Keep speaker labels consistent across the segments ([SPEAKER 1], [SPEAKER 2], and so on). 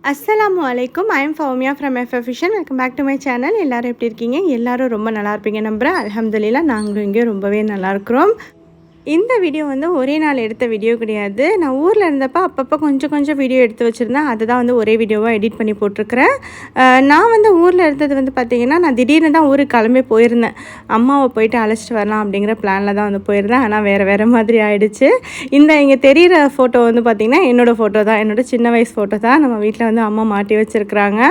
[SPEAKER 1] அஸ்ஸலாமு அலைக்கும். I am Fowmiya from எஃப்எஃபிஷன். Welcome back to my channel. எல்லோரும் எப்படி இருக்கீங்க? எல்லோரும் ரொம்ப நல்லா இருப்பீங்க நம்புகிறேன். அல்ஹம்துலில்லாஹ் நாங்களும் இங்கே ரொம்பவே நல்லாயிருக்கிறோம். இந்த வீடியோ வந்து ஒரே நாள் எடுத்த வீடியோ கிடையாது. நான் ஊரில் இருந்தப்போ அப்பப்போ கொஞ்சம் கொஞ்சம் வீடியோ எடுத்து வச்சுருந்தேன். அதை தான் வந்து ஒரே வீடியோவாக எடிட் பண்ணி போட்டிருக்கிறேன். நான் வந்து ஊரில் இருந்தது வந்து பார்த்திங்கன்னா, நான் திடீர்னு தான் ஊருக்கு கிளம்பி போயிருந்தேன். அம்மாவை போயிட்டு அழைச்சிட்டு வரலாம் அப்படிங்கிற பிளானில் தான் வந்து போயிருந்தேன். ஆனால் வேறு மாதிரி ஆகிடுச்சு. இங்கே தெரிகிற ஃபோட்டோ வந்து பார்த்திங்கன்னா என்னோடய ஃபோட்டோ தான். என்னோடய சின்ன வயசு ஃபோட்டோ தான் நம்ம வீட்டில் வந்து அம்மா மாட்டி வச்சுருக்குறாங்க.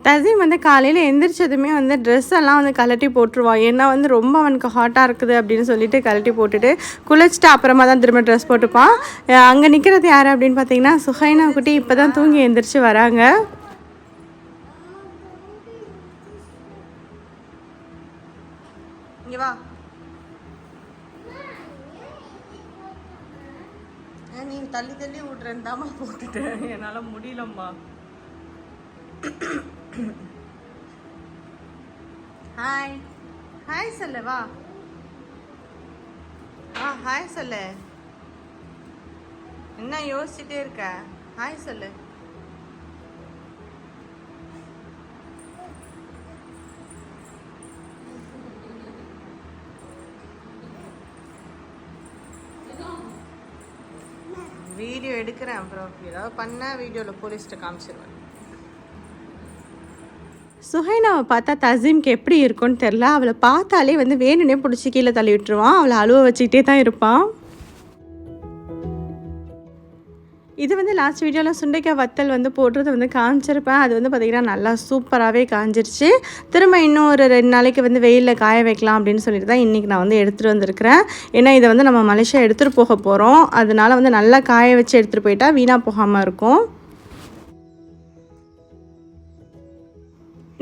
[SPEAKER 1] தசீம் வந்து காலையில் எந்திரிச்சதுமே வந்து ட்ரெஸ் எல்லாம் வந்து கழட்டி போட்டுருவான். ஏன்னா வந்து ரொம்ப அவனுக்கு ஹாட்டாக இருக்குது அப்படின்னு சொல்லிட்டு கழட்டி போட்டுட்டு குளிச்சுட்டு அப்புறமா தான் திரும்ப ட்ரெஸ் போட்டுப்பான். அங்கே நிற்கிறது யார் அப்படின்னு பார்த்தீங்கன்னா சுஹைனா குட்டி இப்போ தான் தூங்கி எந்திரிச்சு வராங்க. இங்கே வா, நீ தள்ளி தள்ளி விட்றேன் தாம்மா போட்டுட்டேன். என்னால் முடியலம்மா. ஹாய் ஹாய் சொல்லு, வா ஹாய் சொல்லு. என்ன யோசிச்சுட்டே இருக்க? ஹாய் சொல்லு. வீடியோ எடுக்கிறேன், அப்புறம் ஏதாவது பண்ண வீடியோவில் போலீஸ்கிட்ட காமிச்சிருவேன். சுஹைனாவை பார்த்தா தசீம்க்கு எப்படி இருக்கும்னு தெரில. அவளை பார்த்தாலே வந்து வேணுன்னே பிடிச்சி கீழே தள்ளி விட்டுருவான். அவளை அழுவ வச்சுக்கிட்டே தான் இருப்பான். இது வந்து லாஸ்ட் வீடியோவில் சுண்டைக்காய் வத்தல் வந்து போடுறது வந்து காமிச்சிருப்பேன். அது வந்து பார்த்திங்கன்னா நல்லா சூப்பராகவே காஞ்சிருச்சு. திரும்ப இன்னும் ஒரு 2 நாளைக்கு வந்து வெயிலில் காய வைக்கலாம் அப்படின்னு சொல்லிட்டு தான் இன்றைக்கி நான் வந்து எடுத்துகிட்டு வந்திருக்கிறேன். ஏன்னா இதை வந்து நம்ம மலேசியா எடுத்துகிட்டு போக போகிறோம். அதனால் வந்து நல்லா காய வச்சு எடுத்துகிட்டு போயிட்டா வீணாக போகாமல் இருக்கும்.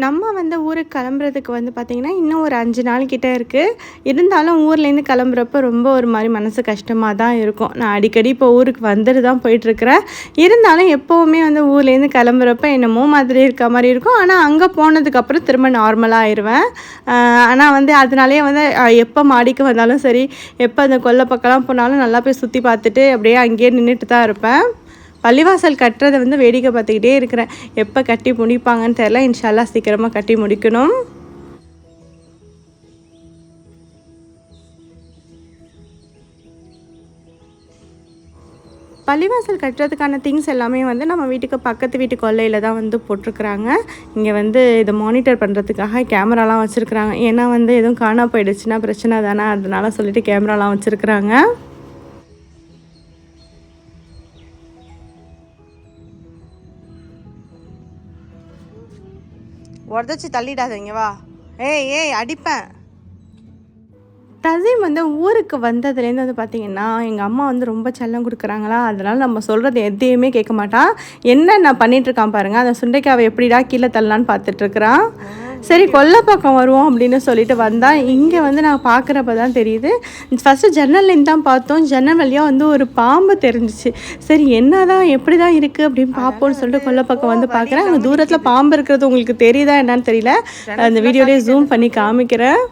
[SPEAKER 1] நம்ம வந்து ஊருக்கு கிளம்புறதுக்கு வந்து பார்த்திங்கன்னா இன்னும் ஒரு 5 நாள் கிட்டே இருக்குது. இருந்தாலும் ஊர்லேருந்து கிளம்புறப்போ ரொம்ப ஒரு மாதிரி மனசு கஷ்டமாக தான் இருக்கும். நான் அடிக்கடி இப்போ ஊருக்கு வந்துட்டு தான் போயிட்டுருக்கிறேன். இருந்தாலும் எப்போவுமே வந்து ஊர்லேருந்து கிளம்புறப்ப என்னமோ மாதிரி இருக்க மாதிரி இருக்கும். ஆனால் அங்கே போனதுக்கப்புறம் திரும்ப நார்மலாக ஆயிடுவேன். ஆனால் வந்து அதனாலேயே வந்து எப்போ மாடிக்கு வந்தாலும் சரி, எப்போ அந்த கொல்லை பக்கம்லாம் போனாலும் நல்லா போய் சுற்றி பார்த்துட்டு அப்படியே அங்கேயே நின்றுட்டு தான் இருப்பேன். பள்ளிவாசல் கட்டுறதை வந்து வேடிக்கை பார்த்துக்கிட்டே இருக்கிறேன். எப்போ கட்டி முடிப்பாங்கன்னு தெரியல. இன்ஷால்லா சீக்கிரமாக கட்டி முடிக்கணும். பள்ளிவாசல் கட்டுறதுக்கான திங்ஸ் எல்லாமே வந்து நம்ம வீட்டுக்கு பக்கத்து வீட்டு கொல்லையில் தான் வந்து போட்டிருக்குறாங்க. இங்கே வந்து இதை மானிட்டர் பண்ணுறதுக்காக கேமராலாம் வச்சுருக்குறாங்க. ஏன்னா வந்து எதுவும் காணா போயிடுச்சுன்னா பிரச்சனை தானே, அதனால சொல்லிட்டு கேமராலாம் வச்சுருக்குறாங்க. உடச்சி தள்ளிடாதீங்க, வா. ஏய் அடிப்பேன். தசீம் வந்து ஊருக்கு வந்ததுலேருந்து வந்து பார்த்திங்கன்னா எங்கள் அம்மா வந்து ரொம்ப செல்லம் கொடுக்குறாங்களா, அதனால் நம்ம சொல்கிறது எதையுமே கேட்க மாட்டான். என்ன நான் பண்ணிகிட்ருக்கான் பாருங்கள். அந்த சுண்டைக்காவை எப்படிடா கீழே தள்ளலான்னு பார்த்துட்ருக்குறான். சரி கொல்லை பக்கம் வருவோம் அப்படின்னு சொல்லிட்டு வந்தால் இங்கே வந்து நான் பார்க்குறப்ப தான் தெரியுது. ஃபஸ்ட்டு ஜன்னல்லேருந்து தான் பார்த்தோம். ஜன்னல் வழியாக வந்து ஒரு பாம்பு தெரிஞ்சிச்சு. சரி என்ன தான் எப்படி தான் இருக்குது அப்படின்னு பார்ப்போம்னு சொல்லிட்டு கொல்லை பக்கம் வந்து பார்க்குறேன். அங்கே தூரத்தில் பாம்பு இருக்கிறது உங்களுக்கு தெரியுதா என்னன்னு தெரியல. அந்த வீடியோலேயே ஜூம் பண்ணி காமிக்கிறேன்.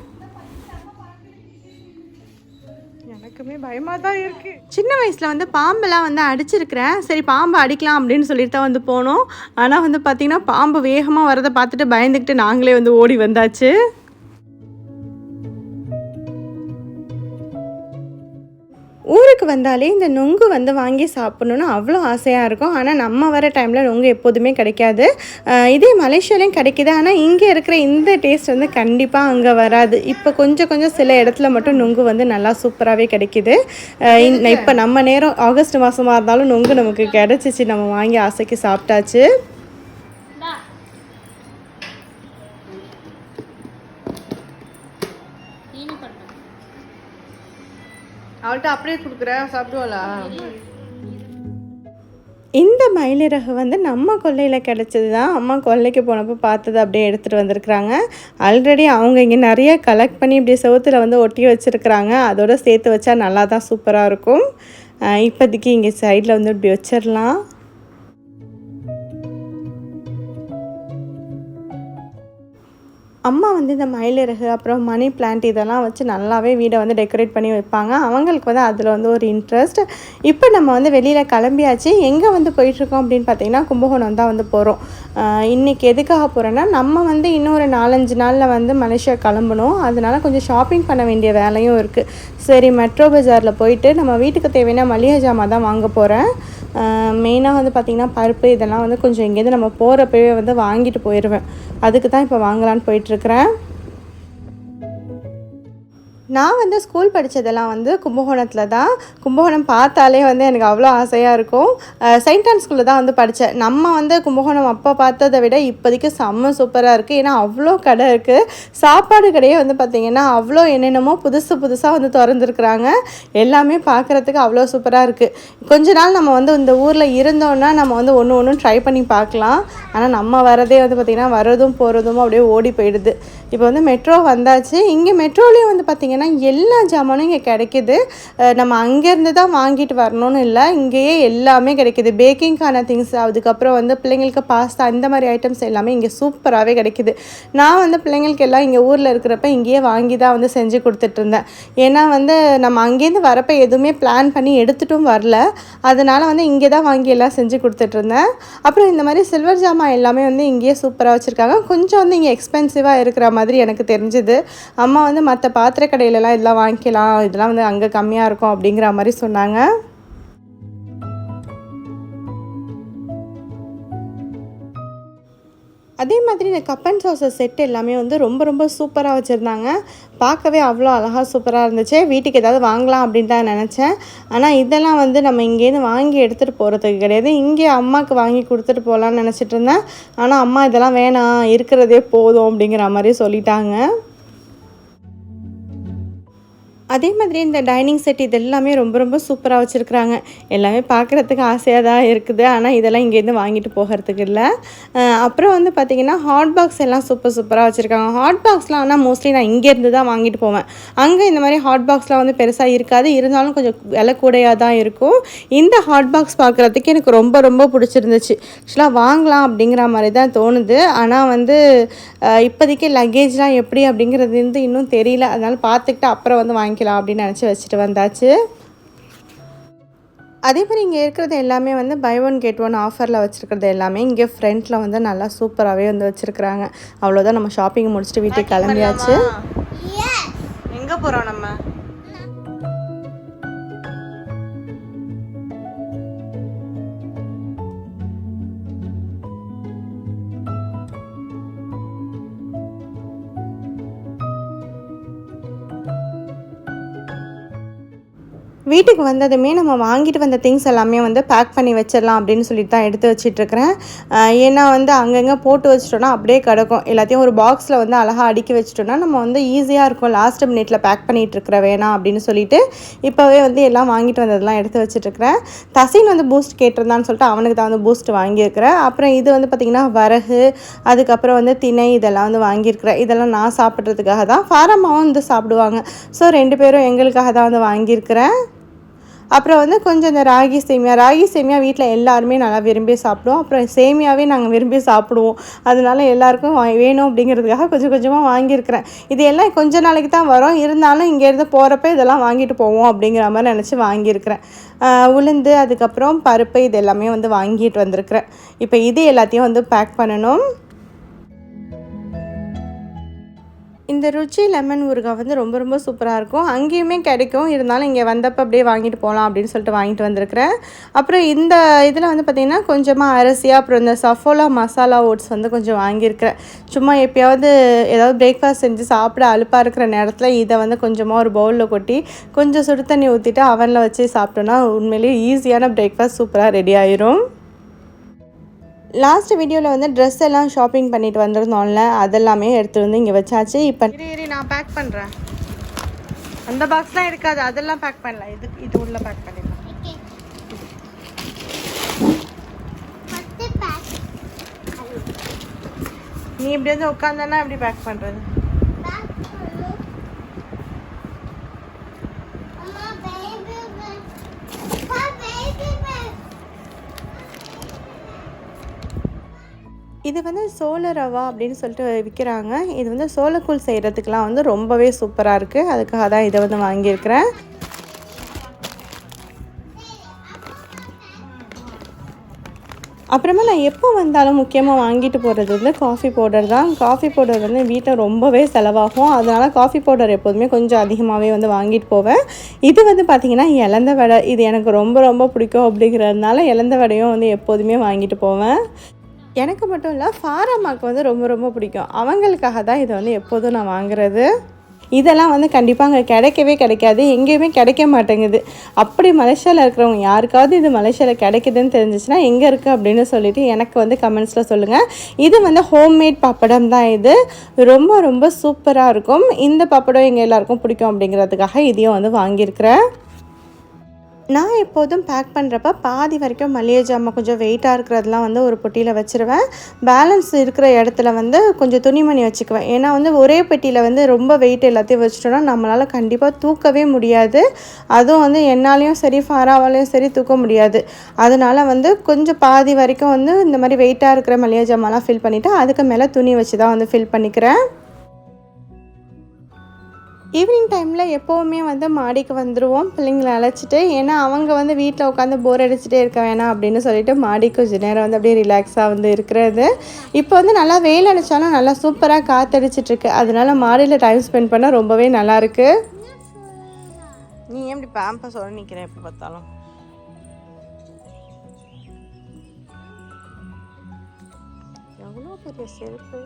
[SPEAKER 1] எனக்குமே பயமாக தான் இருக்குது. சின்ன வயசில் வந்து பாம்பெல்லாம் வந்து அடிச்சிருக்கிறேன். சரி பாம்பு அடிக்கலாம் அப்படின்னு சொல்லிட்டு தான் வந்து போனோம். ஆனால் வந்து பார்த்திங்கன்னா பாம்பு வேகமாக வரதை பார்த்துட்டு பயந்துக்கிட்டு நாங்களே வந்து ஓடி வந்தாச்சு. ஊருக்கு வந்தாலே இந்த நொங்கு வந்து வாங்கி சாப்பிட்ணுன்னு அவ்வளோ ஆசையாக இருக்கும். ஆனால் நம்ம வர டைமில் நொங்கு எப்போதுமே கிடைக்காது. இதே மலேசியாலேயும் கிடைக்கிது. ஆனால் இங்கே இருக்கிற இந்த டேஸ்ட் வந்து கண்டிப்பாக அங்கே வராது. இப்போ கொஞ்சம் சில இடத்துல மட்டும் நொங்கு வந்து நல்லா சூப்பராகவே கிடைக்கிது. இப்போ நம்ம நேரம் ஆகஸ்ட் மாதமாக இருந்தாலும் நொங்கு நமக்கு கிடச்சிச்சு. நம்ம வாங்கி ஆசைக்கு சாப்பிட்டாச்சு. அவள்கிட்ட அப்படியே கொடுக்குற சாப்பிடுவாளா? இந்த மயிலிறகு வந்து நம்ம கொல்லையில் கிடச்சது தான். அம்மா கொல்லைக்கு போனப்போ பார்த்தது அப்படியே எடுத்துகிட்டு வந்திருக்கிறாங்க. ஆல்ரெடி அவங்க இங்கே நிறைய கலெக்ட் பண்ணி இப்படி செவத்தில் வந்து ஒட்டி வச்சுருக்குறாங்க. அதோடு சேர்த்து வச்சா நல்லா தான் சூப்பராக இருக்கும். இப்போதைக்கு இங்கே சைடில் வந்து இப்படி வச்சிடலாம். அம்மா வந்து இந்த மயிலிறகு அப்புறம் மணி பிளான்ட் இதெல்லாம் வச்சு நல்லாவே வீடை வந்து டெக்கரேட் பண்ணி வைப்பாங்க. அவங்களுக்கு வந்து அதில் வந்து ஒரு இன்ட்ரெஸ்ட். இப்போ நம்ம வந்து வெளியில் கிளம்பியாச்சு. எங்கே வந்து போயிட்டுருக்கோம் அப்படின்னு பார்த்தீங்கன்னா கும்பகோணம் தான் வந்து போகிறோம். இன்றைக்கி எதுக்காக போகிறோன்னா நம்ம வந்து இன்னும் ஒரு 4-5 நாளில் வந்து மலேசியா கிளம்பணும். அதனால் கொஞ்சம் ஷாப்பிங் பண்ண வேண்டிய வேலையும் இருக்குது. சரி, மெட்ரோ பஜாரில் போயிட்டு நம்ம வீட்டுக்கு தேவையான மளிகை ஜாமான் தான் வாங்க போகிறேன். மெயினாக வந்து பார்த்திங்கன்னா பருப்பு இதெல்லாம் வந்து கொஞ்சம் இங்கேருந்து நம்ம போகிறப்பவே வந்து வாங்கிட்டு போயிடுவேன். அதுக்கு தான் இப்போ வாங்கலான்னு போயிட்டுருக்கிறேன். நான் வந்து ஸ்கூல் படித்ததெல்லாம் வந்து கும்பகோணத்தில் தான். கும்பகோணம் பார்த்தாலே வந்து எனக்கு அவ்வளோ ஆசையாக இருக்கும். செயின்ட் ஆன் ஸ்கூலில் தான் வந்து படித்தேன். நம்ம வந்து கும்பகோணம் அப்போ பார்த்ததை விட இப்போதைக்கு செம்ம சூப்பராக இருக்குது. ஏன்னா அவ்வளோ கடை இருக்குது. சாப்பாடு கடையே வந்து பார்த்திங்கன்னா அவ்வளோ என்னென்னமோ புதுசாக வந்து திறந்துருக்குறாங்க. எல்லாமே பார்க்குறதுக்கு அவ்வளோ சூப்பராக இருக்குது. கொஞ்ச நாள் நம்ம வந்து இந்த ஊரில் இருந்தோன்னா நம்ம வந்து ஒன்று ட்ரை பண்ணி பார்க்கலாம். ஆனால் நம்ம வரதே வந்து பார்த்திங்கன்னா வரதும் போகிறதும் அப்படியே ஓடி போயிடுது. இப்போ வந்து மெட்ரோ வந்தாச்சு. இங்கே மெட்ரோலேயும் வந்து பார்த்திங்கன்னா எல்லா ஜாமானும் இங்கே கிடைக்கிது. நம்ம அங்கேருந்து தான் வாங்கிட்டு வரணும்னு இல்லை, இங்கேயே எல்லாமே கிடைக்கிது. பேக்கிங்கான திங்ஸ், அதுக்கப்புறம் வந்து பிள்ளைங்களுக்கு பாஸ்தா இந்த மாதிரி ஐட்டம்ஸ் எல்லாமே இங்கே சூப்பராகவே கிடைக்கிது. நான் வந்து பிள்ளைங்களுக்கு எல்லாம் இங்கே ஊரில் இருக்கிறப்ப இங்கேயே வாங்கி தான் வந்து செஞ்சு கொடுத்துட்ருந்தேன். ஏன்னா வந்து நம்ம அங்கேருந்து வரப்போ எதுவுமே பிளான் பண்ணி எடுத்துகிட்டும் வரல. அதனால் வந்து இங்கே தான் வாங்கி எல்லாம் செஞ்சு கொடுத்துட்ருந்தேன். அப்புறம் இந்த மாதிரி சில்வர் ஜாமான் எல்லாமே வந்து இங்கேயே சூப்பராக வச்சுருக்காங்க. கொஞ்சம் வந்து இங்கே எக்ஸ்பென்சிவாக இருக்கிற மாதிரி எனக்கு தெரிஞ்சுது. அம்மா வந்து மற்ற பாத்திர கடையிலலாம் இதெல்லாம் வாங்கிக்கலாம், இதெல்லாம் வந்து அங்கே கம்மியாக இருக்கும் அப்படிங்கிற மாதிரி சொன்னாங்க. அதே மாதிரி இந்த கப் அண்ட் சாசர் செட் எல்லாமே வந்து ரொம்ப சூப்பராக வச்சுருந்தாங்க. பார்க்கவே அவ்வளோ அழகாக சூப்பராக இருந்துச்சு. வீட்டுக்கு ஏதாவது வாங்கலாம் அப்படின்னு தான் நினச்சேன். ஆனால் இதெல்லாம் வந்து நம்ம இங்கேருந்து வாங்கி எடுத்துகிட்டு போகிறதுக்கு கிடையாது. இங்கே அம்மாவுக்கு வாங்கி கொடுத்துட்டு போகலான்னு நினச்சிட்டு இருந்தேன். ஆனால் அம்மா இதெல்லாம் வேணாம், இருக்கிறதே போதும் அப்படிங்கிற மாதிரி சொல்லிட்டாங்க. அதே மாதிரி இந்த டைனிங் செட் இது எல்லாமே ரொம்ப சூப்பராக வச்சுருக்குறாங்க. எல்லாமே பார்க்குறதுக்கு ஆசையாக தான் இருக்குது. ஆனால் இதெல்லாம் இங்கேருந்து வாங்கிட்டு போகிறதுக்கு இல்லை. அப்புறம் வந்து பார்த்திங்கன்னா ஹாட் பாக்ஸ் எல்லாம் சூப்பராக வச்சுருக்காங்க. ஹாட் பாக்ஸ்லாம் ஆனால் மோஸ்ட்லி நான் இங்கேருந்து தான் வாங்கிட்டு போவேன். அங்கே இந்த மாதிரி ஹாட் பாக்ஸ்லாம் வந்து பெருசாக இருக்காது. இருந்தாலும் கொஞ்சம் விலை கூடையாக தான் இருக்கும். இந்த ஹாட் பாக்ஸ் பார்க்குறதுக்கு எனக்கு ரொம்ப பிடிச்சிருந்துச்சு. ஆக்சுவலாக வாங்கலாம் அப்படிங்கிற மாதிரி தான் தோணுது. ஆனால் வந்து இப்போதைக்கு லக்கேஜ்லாம் எப்படி அப்படிங்கிறது வந்து இன்னும் தெரியல. அதனால் பார்த்துக்கிட்டு அப்புறம் வந்து வாங்கிக்கலாம் அப்படின்னு நினச்சி வச்சுட்டு வந்தாச்சு. அதே மாதிரி இங்கே இருக்கிறது எல்லாமே வந்து பை ஒன் கெட் ஒன் ஆஃபரில் வச்சுருக்கிறது எல்லாமே இங்கே ஃப்ரண்ட்டில் வந்து நல்லா சூப்பராகவே வந்து வச்சுருக்குறாங்க. அவ்வளோதான், நம்ம ஷாப்பிங் முடிச்சுட்டு வீட்டுக்கு கிளம்பியாச்சு. எங்கே போகிறோம் நம்ம? வீட்டுக்கு வந்ததுமே நம்ம வாங்கிட்டு வந்த திங்ஸ் எல்லாமே வந்து பேக் பண்ணி வச்சிடலாம் அப்படின்னு சொல்லிட்டு தான் எடுத்து வச்சிட்ருக்கிறேன். ஏன்னா வந்து அங்கங்கே போட்டு வச்சிட்டோன்னா அப்படியே கிடக்கும். எல்லாத்தையும் ஒரு பாக்ஸில் வந்து அழகாக அடுக்கி வச்சிட்டோன்னா நம்ம வந்து ஈஸியாக இருக்கும். லாஸ்ட் மினிட்ல பேக் பண்ணிகிட்ருக்கிற வேணாம் அப்படின்னு சொல்லிட்டு இப்போவே வந்து எல்லாம் வாங்கிட்டு வந்ததெல்லாம் எடுத்து வச்சிட்ருக்கிறேன். தசீன் வந்து பூஸ்ட் கேட்டிருந்தான்னு சொல்லிட்டு அவனுக்கு தான் வந்து பூஸ்ட் வாங்கியிருக்கிறேன். அப்புறம் இது வந்து பார்த்திங்கன்னா வரகு, அதுக்கப்புறம் வந்து திணை இதெல்லாம் வந்து வாங்கியிருக்கிறேன். இதெல்லாம் நான் சாப்பிட்றதுக்காக தான். ஃபாரம்மாவும் வந்து சாப்பிடுவாங்க. ஸோ 2 பேரும் எங்களுக்காக தான் வந்து வாங்கியிருக்கிறேன். அப்புறம் வந்து கொஞ்சம் இந்த ராகி சேமியா வீட்டில் எல்லாருமே நல்லா விரும்பி சாப்பிடுவோம். அப்புறம் சேமியாவே நாங்கள் விரும்பி சாப்பிடுவோம். அதனால எல்லாருக்கும் வேணும் அப்படிங்கிறதுக்காக கொஞ்சமாக வாங்கியிருக்கிறேன். இது எல்லாம் கொஞ்ச நாளைக்கு தான் வரும். இருந்தாலும் இங்கேருந்து போகிறப்ப இதெல்லாம் வாங்கிட்டு போவோம் அப்படிங்கிற மாதிரி நினச்சி வாங்கியிருக்கிறேன். உளுந்து, அதுக்கப்புறம் பருப்பு இது எல்லாமே வந்து வாங்கிட்டு வந்திருக்கிறேன். இப்போ இது எல்லாத்தையும் வந்து பேக் பண்ணணும். இந்த ருச்சி லெமன் ஊறுகாய் வந்து ரொம்ப சூப்பராக இருக்கும். அங்கேயுமே கிடைக்கும். இருந்தாலும் இங்கே வந்தப்போ அப்படியே வாங்கிட்டு போகலாம் அப்படின்னு சொல்லிட்டு வாங்கிட்டு வந்திருக்கிறேன். அப்புறம் இந்த இதில் வந்து பார்த்திங்கன்னா கொஞ்சமாக அரிசி, அப்புறம் இந்த சஃபோலா மசாலா ஓட்ஸ் வந்து கொஞ்சம் வாங்கியிருக்கிறேன். சும்மா எப்போயாவது ஏதாவது பிரேக்ஃபாஸ்ட் செஞ்சு சாப்பிட அலுப்பாக இருக்கிற நேரத்தில் இதை வந்து கொஞ்சமாக ஒரு பவுலில் கொட்டி கொஞ்சம் சுடு தண்ணி ஊற்றிட்டு அவனில் வச்சு சாப்பிட்டோன்னா உண்மையிலேயே ஈஸியான பிரேக்ஃபாஸ்ட் சூப்பராக ரெடி ஆயிரும். லாஸ்ட் வீடியோவில் வந்து ட்ரெஸ் எல்லாம் ஷாப்பிங் பண்ணிட்டு வந்திருந்தோம்ல, அதெல்லாமே எடுத்து வந்து இங்கே வச்சாச்சு. இப்போ நான் பேக் பண்ணுறேன். அந்த பாக்ஸ்லாம் எடுக்காது, அதெல்லாம் பேக் பண்ணலாம். இது உள்ள பேக் பண்ணிடலாம். நீ இப்படி வந்து உட்காந்தனா எப்படி பேக் பண்ணுறது? இது வந்து சோள ரவா அப்படின்னு சொல்லிட்டு விற்கிறாங்க. இது வந்து சோளக்கூழ் செய்கிறதுக்கெலாம் வந்து ரொம்பவே சூப்பராக இருக்குது. அதுக்காக தான் இதை வந்து வாங்கியிருக்கிறேன். அப்புறமா நான் எப்போ வந்தாலும் முக்கியமாக வாங்கிட்டு போகிறது வந்து காஃபி பவுடர் தான். காஃபி பவுடர் வந்து வீட்டில் ரொம்பவே செலவாகும். அதனால் காஃபி பவுடர் எப்போதுமே கொஞ்சம் அதிகமாகவே வந்து வாங்கிட்டு போவேன். இது வந்து பார்த்திங்கன்னா எலந்த வடை, இது எனக்கு ரொம்ப ரொம்ப பிடிக்கும். அப்படிங்கிறதுனால எலந்த வடையும் வந்து எப்போதுமே வாங்கிட்டு போவேன். எனக்கு மட்டும் இல்லை, ஃபாராமாவுக்கு வந்து ரொம்ப ரொம்ப பிடிக்கும். அவங்களுக்காக தான் இதை வந்து எப்போதும் நான் வாங்குறது. இதெல்லாம் வந்து கண்டிப்பாக அங்கே கிடைக்கவே கிடைக்காது, எங்கேயுமே கிடைக்க மாட்டேங்குது. அப்படி மலேசியாவில் இருக்கிறவங்க யாருக்காவது இது மலேசியாவில் கிடைக்குதுன்னு தெரிஞ்சிச்சுன்னா எங்கே இருக்குது அப்படின்னு சொல்லிவிட்டு எனக்கு வந்து கமெண்ட்ஸில் சொல்லுங்கள். இது வந்து ஹோம்மேட் பப்படம் தான். இது ரொம்ப ரொம்ப சூப்பராக இருக்கும். இந்த பப்படம் எங்கள் எல்லாருக்கும் பிடிக்கும் அப்படிங்கிறதுக்காக இதையும் வந்து வாங்கியிருக்கிறேன். நான் எப்போதும் பேக் பண்ணுறப்ப பாதி வரைக்கும் மளிகை ஜாமான் கொஞ்சம் வெயிட்டாக இருக்கிறதெல்லாம் வந்து ஒரு பொட்டியில் வச்சுருவேன். பேலன்ஸ் இருக்கிற இடத்துல வந்து கொஞ்சம் துணிமணி வச்சுக்குவேன். ஏன்னா வந்து ஒரே பெட்டியில் வந்து ரொம்ப வெயிட் எல்லாத்தையும் வச்சுட்டோன்னா நம்மளால் கண்டிப்பாக தூக்கவே முடியாது. அதுவும் வந்து என்னாலையும் சரி ஃபாராவாலையும் சரி தூக்க முடியாது. அதனால் வந்து கொஞ்சம் பாதி வரைக்கும் வந்து இந்த மாதிரி வெயிட்டாக இருக்கிற மளிகை ஜாமான்லாம் ஃபில் பண்ணிவிட்டு அதுக்கு மேலே துணி வச்சு தான் வந்து ஃபில் பண்ணிக்கிறேன். ஈவினிங் டைமில் எப்போவுமே வந்து மாடிக்கு வந்துடுவோம் பிள்ளைங்களை அழைச்சிட்டு. ஏன்னா அவங்க வந்து வீட்டில் உட்காந்து போர் அடிச்சுட்டே இருக்க வேணாம் அப்படின்னு சொல்லிட்டு மாடிக்கு கொஞ்சம் நேரம் வந்து அப்படியே ரிலாக்ஸாக வந்து இருக்கிறது. இப்போ வந்து நல்லா வெயில் அடித்தாலும் நல்லா சூப்பராக காற்றடிச்சிட்ருக்கு. அதனால மாடியில் டைம் ஸ்பெண்ட் பண்ண ரொம்பவே நல்லாயிருக்கு. நீ எப்படி பேம்பஸோட நிற்கிறேன் எப்போ பார்த்தாலும்? எவ்வளோ பெரிய செருப்பு!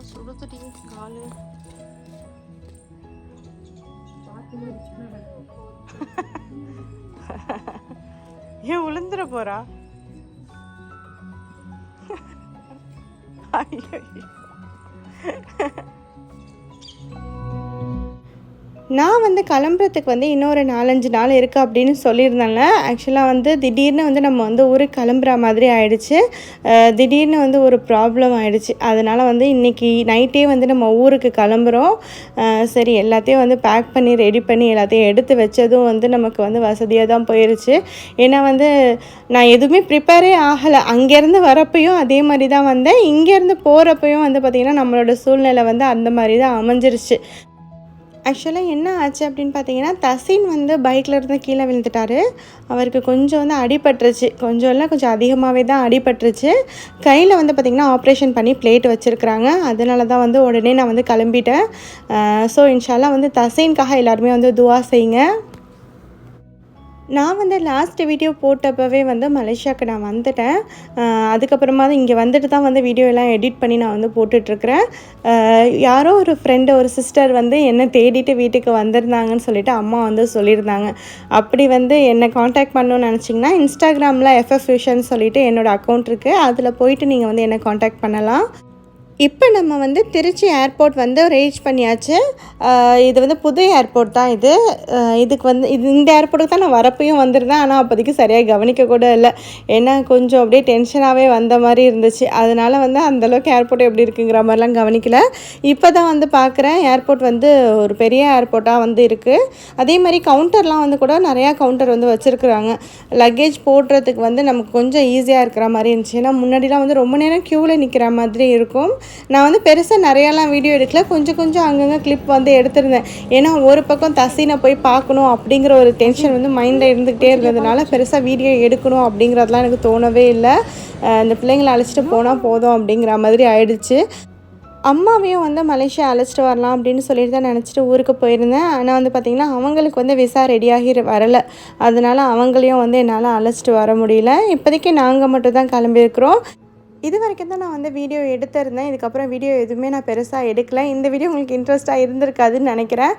[SPEAKER 1] சுடுதுடி காலு. ஏன் உளுந்துட போறா? ஐயோ, நான் வந்து கிளம்புறதுக்கு வந்து இன்னொரு 4-5 நாள் இருக்குது அப்படின்னு சொல்லியிருந்தேன்ல. ஆக்சுவலாக வந்து திடீர்னு வந்து நம்ம வந்து ஊருக்கு கிளம்புற மாதிரி ஆயிடுச்சு. திடீர்னு வந்து ஒரு ப்ராப்ளம் ஆகிடுச்சு. அதனால் வந்து இன்றைக்கி நைட்டே வந்து நம்ம ஊருக்கு கிளம்புறோம். சரி, எல்லாத்தையும் வந்து பேக் பண்ணி ரெடி பண்ணி எல்லாத்தையும் எடுத்து வச்சதும் வந்து நமக்கு வந்து வசதியாக தான் போயிடுச்சு. ஏன்னா வந்து நான் எதுவுமே ப்ரிப்பேரே ஆகலை. அங்கேருந்து வரப்பையும் அதே மாதிரி தான் வந்தேன். இங்கேருந்து போகிறப்பையும் வந்து பார்த்திங்கன்னா நம்மளோட சூழ்நிலை வந்து அந்த மாதிரி தான் அமைஞ்சிருச்சு. ஆக்சுவலாக என்ன ஆச்சு அப்படின்னு பார்த்தீங்கன்னா, தசீன் வந்து பைக்கில் இருந்து கீழே விழுந்துட்டார். அவருக்கு கொஞ்சம் வந்து அடிபட்டுருச்சு. கொஞ்சம் இல்லை, கொஞ்சம் அதிகமாகவே தான் அடிபட்டுருச்சு. கையில் வந்து பார்த்திங்கன்னா ஆப்ரேஷன் பண்ணி பிளேட் வச்சுருக்குறாங்க. அதனால தான் வந்து உடனே நான் வந்து கிளம்பிட்டேன். ஸோ இன்ஷால்லா வந்து தசீனுக்காக எல்லாருமே வந்து துவா செய்யுங்க. நான் வந்து லாஸ்ட் வீடியோ போட்டப்பவே வந்து மலேசியாவுக்கு நான் வந்துட்டேன். அதுக்கப்புறமா தான் இங்கே வந்துட்டு தான் வந்து வீடியோ எல்லாம் எடிட் பண்ணி நான் வந்து போட்டுட்ருக்கிறேன். யாரோ ஒரு ஃப்ரெண்டு, ஒரு சிஸ்டர் வந்து என்னை தேடிட்டு வீட்டுக்கு வந்திருந்தாங்கன்னு சொல்லிட்டு அம்மா வந்து சொல்லியிருந்தாங்க. அப்படி வந்து என்னை காண்டாக்ட் பண்ணணும்னு நினச்சிங்கன்னா இன்ஸ்டாகிராமில் FF Fusion சொல்லிட்டு என்னோடய அக்கௌண்ட் இருக்குது. அதில் போயிட்டு நீங்கள் வந்து என்னை காண்டாக்ட் பண்ணலாம். இப்போ நம்ம வந்து திருச்சி ஏர்போர்ட் வந்து ரீச் பண்ணியாச்சு. இது வந்து புது ஏர்போர்ட் தான் இது. இதுக்கு வந்து இந்த ஏர்போர்ட்டுக்கு தான் நான் வரப்பையும் வந்திருந்தேன். ஆனால் அப்போதைக்கு சரியாக கவனிக்க கூட இல்லை. ஏன்னா கொஞ்சம் அப்படியே டென்ஷனாகவே வந்த மாதிரி இருந்துச்சு. அதனால் வந்து அந்தளவுக்கு ஏர்போர்ட் எப்படி இருக்குங்கிற மாதிரிலாம் கவனிக்கல. இப்போ தான் வந்து பார்க்குறேன் ஏர்போர்ட் வந்து ஒரு பெரிய ஏர்போர்ட்டாக வந்து இருக்குது. அதே மாதிரி கவுண்டர்லாம் வந்து கூட நிறையா கவுண்டர் வந்து வச்சுருக்குறாங்க. லக்கேஜ் போடுறதுக்கு வந்து நமக்கு கொஞ்சம் ஈஸியாக இருக்கிற மாதிரி இருந்துச்சு. ஏன்னா முன்னாடிலாம் வந்து ரொம்ப நேரம் க்யூவில் நிற்கிற மாதிரி இருக்கும். நான் வந்து பெருசாக நிறையாலாம் வீடியோ எடுக்கல, கொஞ்சம் அங்கங்கே கிளிப் வந்து எடுத்திருந்தேன். ஏன்னா ஒரு பக்கம் தசீனை போய் பார்க்கணும் அப்படிங்கிற ஒரு டென்ஷன் வந்து மைண்டில் இருந்துக்கிட்டே இருந்ததுனால பெருசாக வீடியோ எடுக்கணும் அப்படிங்கிறதுலாம் எனக்கு தோணவே இல்லை. இந்த பிள்ளைங்களை அழைச்சிட்டு போனால் போதும் அப்படிங்கிற மாதிரி ஆயிடுச்சு. அம்மாவையும் வந்து மலேசியா அழைச்சிட்டு வரலாம் அப்படின்னு சொல்லிட்டு தான் நினச்சிட்டு ஊருக்கு போயிருந்தேன். ஆனால் வந்து பார்த்திங்கன்னா அவங்களுக்கு வந்து விசா ரெடியாகி வரலை. அதனால் அவங்களையும் வந்து என்னால் அழைச்சிட்டு வர முடியல. இப்போதைக்கு நாங்கள் மட்டும் தான் கிளம்பியிருக்கிறோம். இது வரைக்கும் தான் நான் வந்து வீடியோ எடுத்திருந்தேன். இதுக்கப்புறம் வீடியோ எதுவுமே நான் பெருசாக எடுக்கலை. இந்த வீடியோ உங்களுக்கு இன்ட்ரெஸ்ட்டாக இருந்திருக்காதுன்னு நினைக்கிறேன்.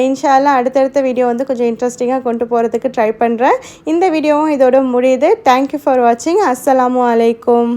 [SPEAKER 1] இன்ஷா அல்லாஹ் அடுத்தடுத்த வீடியோ வந்து கொஞ்சம் இன்ட்ரெஸ்டிங்காக கொண்டு போகிறதுக்கு ட்ரை பண்ணுறேன். இந்த வீடியோவும் இதோட முடியுது. தேங்க்யூ ஃபார் வாட்சிங். அஸ்ஸலாமு அலைக்கும்.